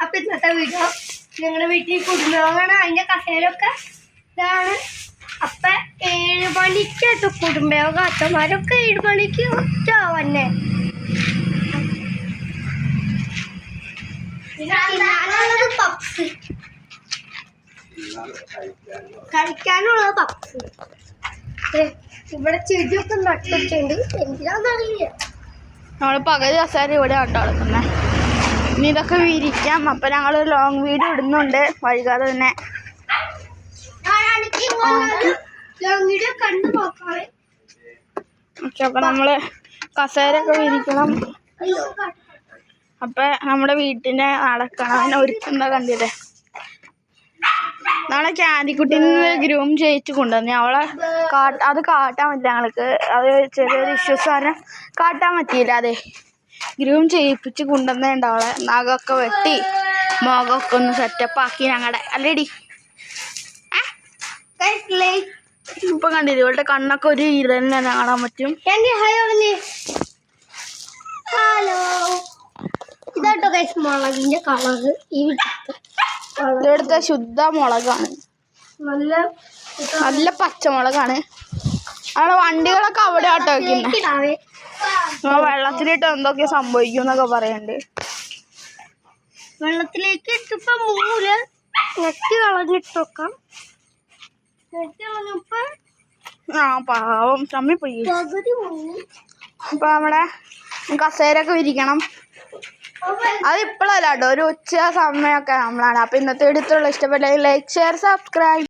അപ്പൊ ഇന്നത്തെ വീഡിയോ ഞങ്ങളുടെ വീട്ടിൽ കുടുംബമാണ്. അതിന്റെ കസേരൊക്കെ ഇതാണ്. അപ്പൊ 7 മണിക്കാട്ടോ കുടുംബയോഗം. അച്ഛന്മാരൊക്കെ 7 മണിക്ക് വന്നെ. പപ്സ് കഴിക്കാനുള്ളത് പപ്സ്. ഇവിടെ ചെടിയൊക്കെ നട്ടിട്ടുണ്ട്. എന്തിനാന്നറിയില്ല. നമ്മള് പകുതി കസേര ഇവിടെ ആട്ടോ നടക്കുന്നത്. ഇനി ഇതൊക്കെ വിരിക്കാം. അപ്പൊ ഞങ്ങൾ ലോങ് വീഡിയോ ഇടുന്നുണ്ട് വൈകാതെ തന്നെ. ഓക്കെ, അപ്പൊ നമ്മള് കസേരയൊക്കെ വിരിക്കണം. അപ്പൊ നമ്മുടെ വീട്ടിന്റെ നടക്കണം ഒരുക്കുന്ന കണ്ടില്ലേ. നാളെ ക്യാൻഡിക്കുട്ടീനെ ഗ്രൂം ചെയ്യിച്ച് കൊണ്ടുവന്നു. അവളെ അത് കാട്ടാൻ പറ്റില്ല ഞങ്ങൾക്ക്. അത് ചെറിയൊരു ഇഷ്യൂസ് കാരണം കാട്ടാൻ പറ്റിയില്ല. അതെ, ഗ്രൂം ചെയ്യിപ്പിച്ച് കൊണ്ടുവന്നേണ്ട. അവളെ നഖമൊക്കെ വെട്ടി മുഖമൊക്കെ ഒന്ന് സെറ്റപ്പ് ആക്കി ഞങ്ങളുടെ. അല്ലേടി ഇപ്പൊ കണ്ടില്ലേ ഇവളുടെ കണ്ണൊക്കെ ഒരു ഇരന്നെ കാണാൻ പറ്റും. ഹലോ, ഇതാട്ടോ ഗൈസ് മുളകിന്റെ കളറ്. ഇവിടുത്തെ ശുദ്ധ മുളകാണ്. നല്ല പച്ചമുളകാണ്. അവിടെ വണ്ടികളൊക്കെ അവിടെ ആട്ടോ വെക്കുന്നത്. വെള്ളത്തിലിട്ട് എന്തൊക്കെ സംഭവിക്കും എന്നൊക്കെ പറയണ്ട്. വെള്ളത്തിലേക്ക് ഇട്ടിപ്പോ മൂല് നെറ്റ് കളഞ്ഞിട്ടൊക്കാം. പാവം ചമ്മിപ്പോയി. അപ്പൊ നമ്മുടെ കസേരൊക്കെ വിരിക്കണം. അത് ഇപ്പോഴല്ല കേട്ടോ, ഒരു ഉച്ച സമയമൊക്കെ നമ്മളാണ്. അപ്പൊ ഇന്നത്തെ വീഡിയോ ഇഷ്ടപ്പെട്ടെങ്കിൽ ലൈക്ക്, ഷെയർ, സബ്സ്ക്രൈബ്.